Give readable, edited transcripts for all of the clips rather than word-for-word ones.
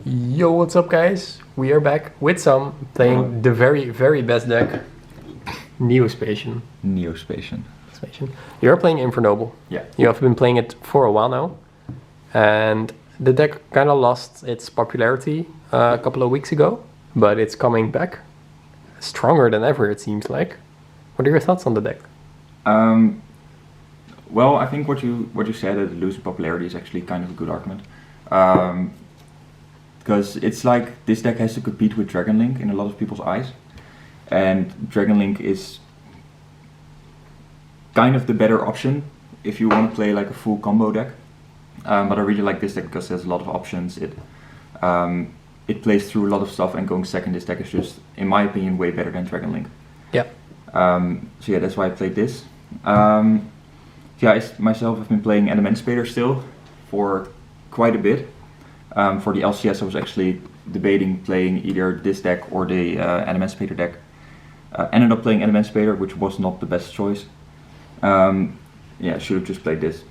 Yo, what's up guys? We are back with some playing the very, very best deck, Neospatian. You're playing Infernoble. Yeah. You have been playing it for a while now, and the deck kind of lost its popularity a couple of weeks ago, but it's coming back stronger than ever, it seems like. What are your thoughts on the deck? Well, I think what you said, that losing popularity, is actually kind of a good argument. Because it's like this deck has to compete with Dragon Link in a lot of people's eyes, and Dragon Link is kind of the better option if you want to play like a full combo deck. But I really like this deck because there's a lot of options. It plays through a lot of stuff, and going second this deck is just, in my opinion, way better than Dragon Link. Yeah. So yeah, that's why I played this. I myself have been playing Emancipator still for quite a bit. For the LCS, I was actually debating playing either this deck or the Emancipator deck. Ended up playing Emancipator, which was not the best choice. Should have just played this.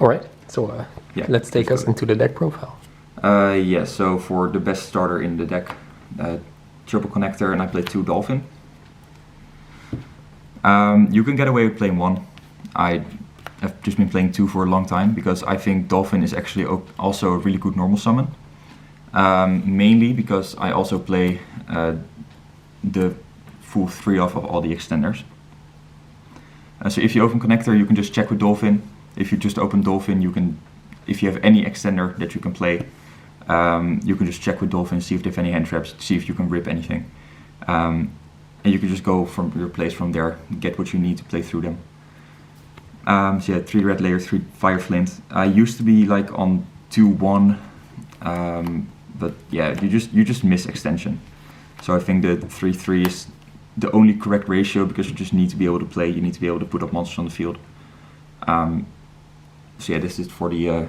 Alright, so let's take us into the deck profile. So for the best starter in the deck, triple connector, and I played 2 Dolphin. You can get away with playing 1. I have just been playing 2 for a long time because I think Dolphin is actually also a really good normal summon. Mainly because I also play the full 3 of all the extenders. So if you open connector, you can just check with Dolphin. If you just open Dolphin, you can, if you have any extender that you can play, you can just check with Dolphin, see if they have any hand traps, see if you can rip anything. And you can just go from your place from there, get what you need to play through them. 3 red layer, 3 fire flint. I used to be like on 2-1, but yeah, you just miss extension. So I think the 3-3 is the only correct ratio because you just need to be able to play. You need to be able to put up monsters on the field. This is for the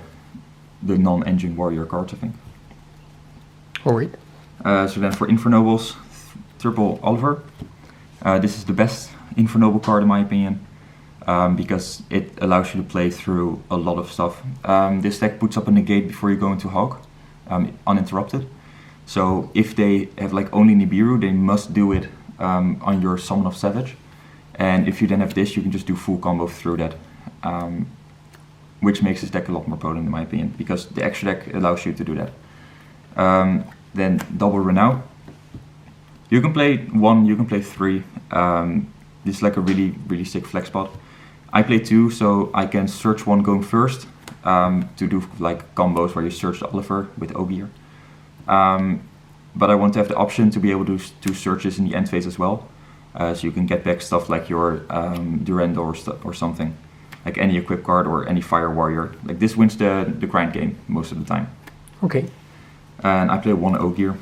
non-engine warrior cards, I think. Alright. So then for Infernobles, triple Oliver. This is the best Infernoble card in my opinion. Because it allows you to play through a lot of stuff. This deck puts up a negate before you go into Hog, uninterrupted. So if they have like only Nibiru, they must do it on your Summon of Savage. And if you then have this, you can just do full combo through that. Which makes this deck a lot more potent in my opinion, because the extra deck allows you to do that. Then double Renown. You can play 1, you can play 3. This is like a really, really sick flex spot. I play 2, so I can search 1 going first to do like combos where you search the Oliver with Ogier. But I want to have the option to be able to do searches in the end phase as well. So you can get back stuff like your Durandal or something. Like any equip card or any fire warrior. Like this wins the grind game most of the time. Okay. And I play 1 Ogier.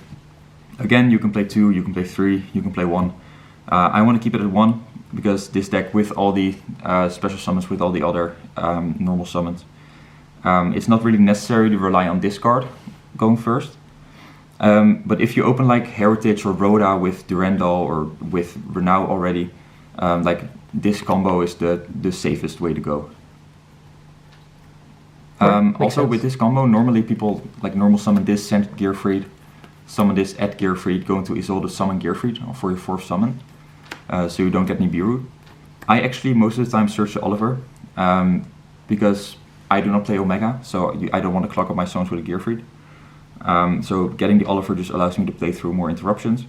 Again, you can play 2, you can play 3, you can play 1. I want to keep it at 1 because this deck with all the special summons, with all the other normal summons, it's not really necessary to rely on this card going first. But if you open like Heritage or Rhoda with Durandal or with Renown already, like this combo is the safest way to go. Also with this combo, normally people like normal summon this, send Gearfried, summon this, add Gearfried, go into Isolde, summon Gearfried for your 4th summon, so you don't get Nibiru. I actually most of the time search the Oliver, because I do not play Omega, so I don't want to clog up my summons with a Gearfried. So getting the Oliver just allows me to play through more interruptions,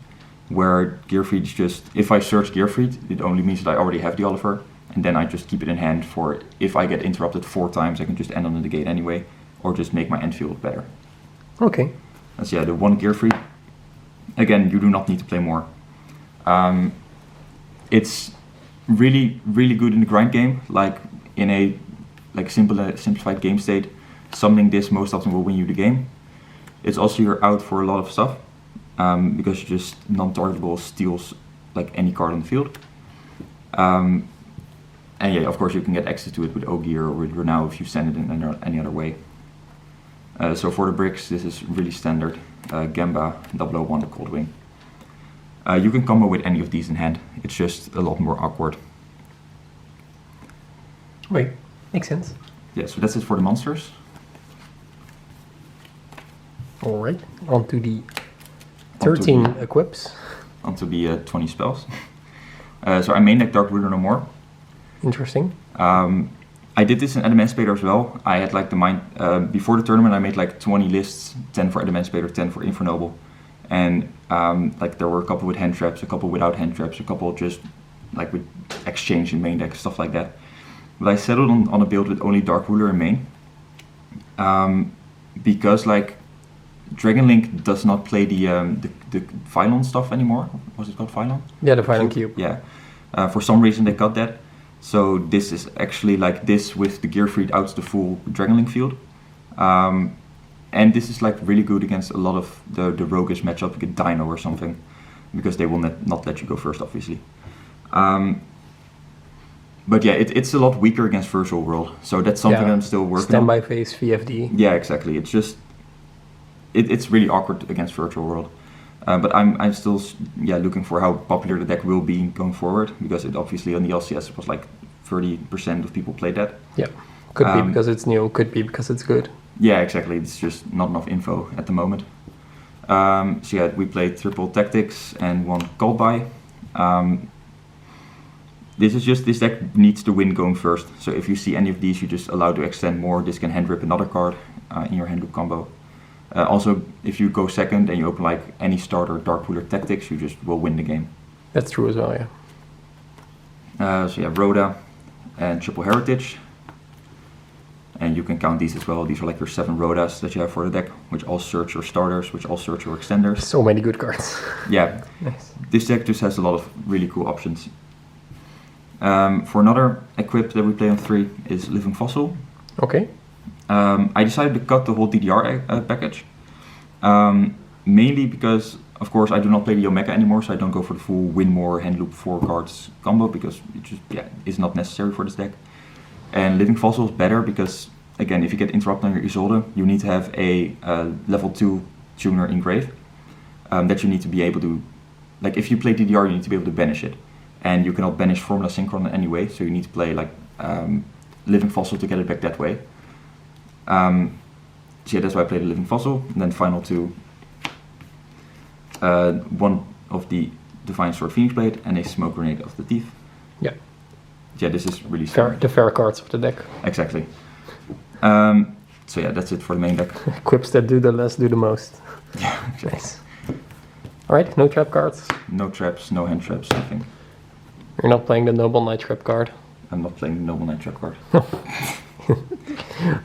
where Gearfried is just, if I search Gearfried, it only means that I already have the Oliver, and then I just keep it in hand for, if I get interrupted 4 times, I can just end on the gate anyway, or just make my end field better. Okay. So the 1 Gearfried. Again, you do not need to play more. It's really, really good in the grind game, like in a simplified game state. Summoning this most often will win you the game. It's also you're out for a lot of stuff, because you just non-targetable steals like any card on the field. And of course you can get access to it with Ogier or with Renown if you send it in any other way. So for the bricks, this is really standard. Gamba, 001, the Cold Wing. You can combo with any of these in hand. It's just a lot more awkward. Wait, makes sense. Yeah, so that's it for the monsters. Alright, on to the 13 equips. Onto the 20 spells. So I main deck Dark Ruler no more. Interesting. I did this in Adamantipator as well. I had like the mind before the tournament. I made like 20 lists, 10 for Adamantipator, 10 for Infernoble, and like there were a couple with hand traps, a couple without hand traps, a couple just like with exchange in main deck, stuff like that. But I settled on a build with only Dark Ruler in main, because like Dragon Link does not play the Phylon stuff anymore. Was it called Phylon? Yeah, the Phylon Cube. Yeah. For some reason they cut that. So this is actually like this with the Gearfried out the full Dragon Link field. And this is like really good against a lot of the roguish matchup, like a Dino or something, because they will not let you go first, obviously. But yeah, it's a lot weaker against Virtual World, so that's something I'm still working on. Standby phase, VFD. Yeah, exactly. It's just it's really awkward against Virtual World. But I'm still looking for how popular the deck will be going forward, because it obviously on the LCS it was like 30% of people played that. Yeah, could be because it's new, could be because it's good. Yeah, exactly. It's just not enough info at the moment. So yeah, we played triple tactics and one called by. This deck needs to win going first. So if you see any of these, you just allow to extend more. This can hand rip another card in your hand loop combo. Also, if you go second and you open like any starter Dark Ruler Tactics, you just will win the game. That's true as well, yeah. So yeah, Rhoda and Triple Heritage. And you can count these as well. These are like your 7 Rhodas that you have for the deck, which all search your starters, which all search your extenders. So many good cards. Yeah. Nice. This deck just has a lot of really cool options. For another equip that we play on 3 is Living Fossil. Okay. I decided to cut the whole DDR package, mainly because, of course, I do not play the Omega anymore, so I don't go for the full win more hand loop 4 cards combo, because it just is not necessary for this deck. And Living Fossil is better because, again, if you get interrupted on your Isolde, you need to have a level 2 tuner in grave that you need to be able to, like if you play DDR, you need to be able to banish it. And you cannot banish Formula Synchron in any way, so you need to play like Living Fossil to get it back that way. So yeah, that's why I played the Living Fossil. And then final 2, one of the Divine Sword Phoenix Blade and a Smoke Grenade of the Thief. Yeah. Yeah, this is really fair, the fair cards of the deck. Exactly. So yeah, that's it for the main deck. Equips that do the less do the most. Yeah, exactly. Nice. Alright, no trap cards. No traps, no hand traps, nothing. You're not playing the Noble Knight trap card. I'm not playing the Noble Knight trap card.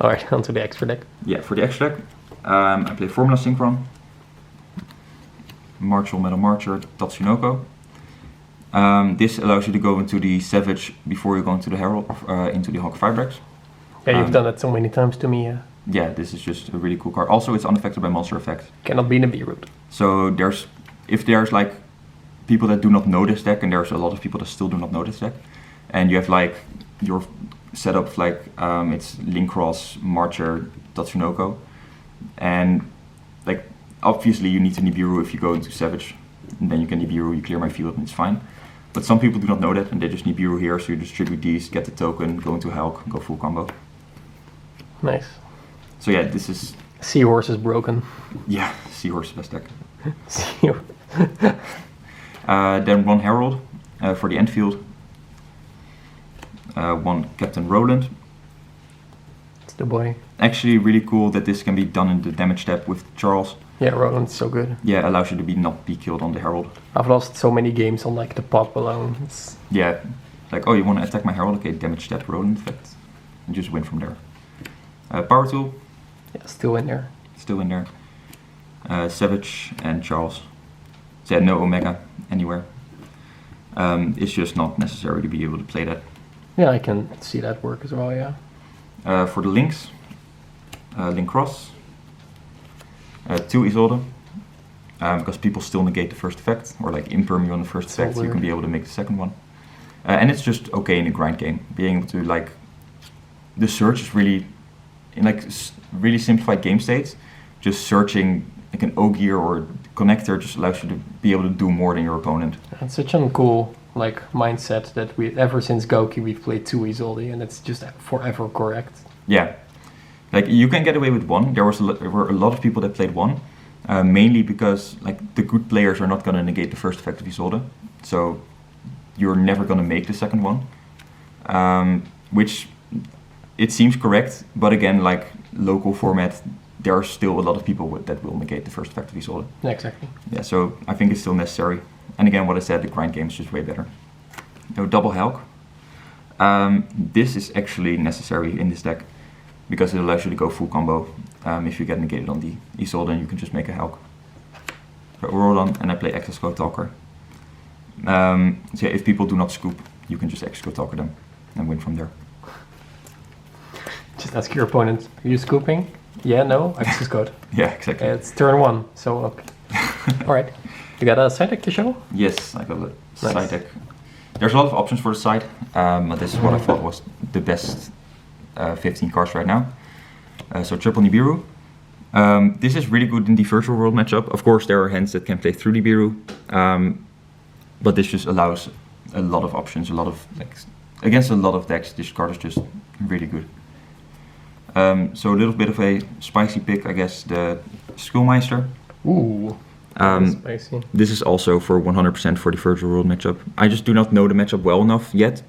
Alright, on to the extra deck. Yeah, for the extra deck, I play Formula Synchron, Martial Metal Marcher, Tatsunoko. This allows you to go into the Savage before you go into the Herald, into the Hulk Vibrex. Yeah, you've done that so many times to me. Yeah, this is just a really cool card. Also, it's unaffected by monster effect. Cannot be in a B-root. So if there's like people that do not know this deck, and there's a lot of people that still do not know this deck, and you have like your setup like it's Linkross, Marcher, Tatsunoko, and like obviously you need to Nibiru if you go into Savage, and then you can Nibiru, you clear my field, and it's fine. But some people do not know that, and they just Nibiru here, so you distribute these, get the token, go into Hulk, go full combo. Nice. So yeah, this is... Seahorse is broken. Yeah, Seahorse best deck. Seahorse. Then one Herald for the end field. One Captain Roland. It's the boy. Actually really cool that this can be done in the damage step with Charles. Yeah, Roland's so good. Yeah, allows you to not be killed on the Herald. I've lost so many games on like the pop alone. Yeah, like, oh, you want to attack my Herald? Okay, damage step Roland effect. And just win from there. Power Tool. Yeah, still in there. Still in there. Savage and Charles. So yeah, no Omega anywhere. It's just not necessary to be able to play that. Yeah, I can see that work as well, yeah. For the links, Link Cross. 2 Isolde. Because people still negate the first effect, or like imperm you on the first effect, so you can be able to make the second one. And it's just okay in a grind game. Being able to like, the search is really, in like really simplified game states, just searching like an O-gear or connector just allows you to be able to do more than your opponent. It's such a cool like mindset that we ever since Gouki we've played 2 Isolde, and it's just forever correct. Yeah. Like you can get away with 1. There were a lot of people that played 1, mainly because like the good players are not going to negate the first effect of Isolde, so you're never going to make the second one, which it seems correct, but again, like local format, there are still a lot of people that will negate the first effect of Isolde. Yeah, exactly. Yeah, so I think it's still necessary. And again, what I said, the grind game is just way better. No double Helk. This is actually necessary in this deck because it allows you to go full combo. If you get negated on the Isolde, then you can just make a Helk. So roll on, and I play Exasco Talker. So yeah, if people do not scoop, you can just Exasco Talker them and win from there. Just ask your opponent, are you scooping? Yeah, no, access code. Yeah, exactly. It's turn 1, so okay. Alright. You got a side deck to show? Yes, I got a side deck. There's a lot of options for the side, but this is what I thought was the best 15 cards right now. So triple Nibiru. This is really good in the virtual world matchup. Of course, there are hands that can play through Nibiru, but this just allows a lot of options, a lot of decks. Against a lot of decks, this card is just really good. So a little bit of a spicy pick, I guess, the Skullmeister. Ooh, spicy. This is also for 100% for the virtual world matchup. I just do not know the matchup well enough yet.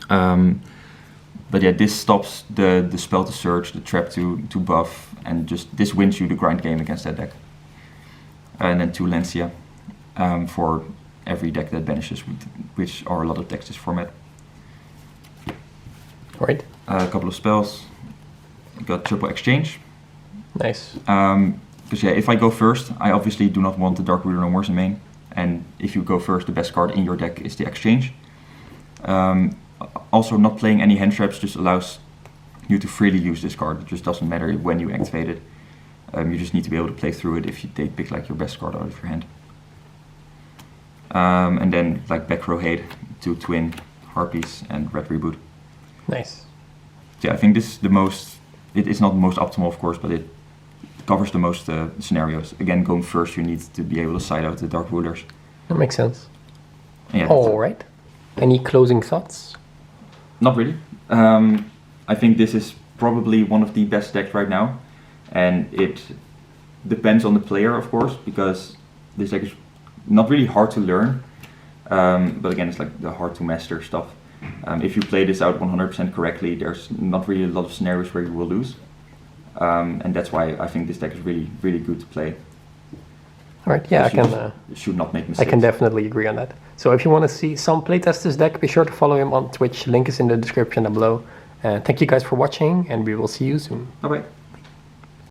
But yeah, this stops the spell to search, the trap to buff, and just this wins you the grind game against that deck. And then 2 Lancia for every deck that banishes, which are a lot of decks this format. Right. A couple of spells. Got triple exchange. Nice. Because yeah, if I go first, I obviously do not want the Dark Ruler no more in main. And if you go first, the best card in your deck is the exchange. Also, not playing any hand traps just allows you to freely use this card. It just doesn't matter when you activate it. You just need to be able to play through it if they pick like your best card out of your hand. And then like back row Hate, 2 Twin, Harpies, and Red Reboot. Nice. So yeah, I think this is the most. It is not the most optimal, of course, but it covers the most scenarios. Again, going first, you need to be able to side out the Dark Rulers. That makes sense. Yeah, all right. Any closing thoughts? Not really. I think this is probably one of the best decks right now, and it depends on the player, of course, because this deck is not really hard to learn, but again, it's like the hard to master stuff. If you play this out 100% correctly, there's not really a lot of scenarios where you will lose, and that's why I think this deck is really, really good to play. All right, yeah, should not make mistakes. I can definitely agree on that. So if you want to see some playtest this deck, be sure to follow him on Twitch. Link is in the description down below. Thank you guys for watching, and we will see you soon. Bye-bye.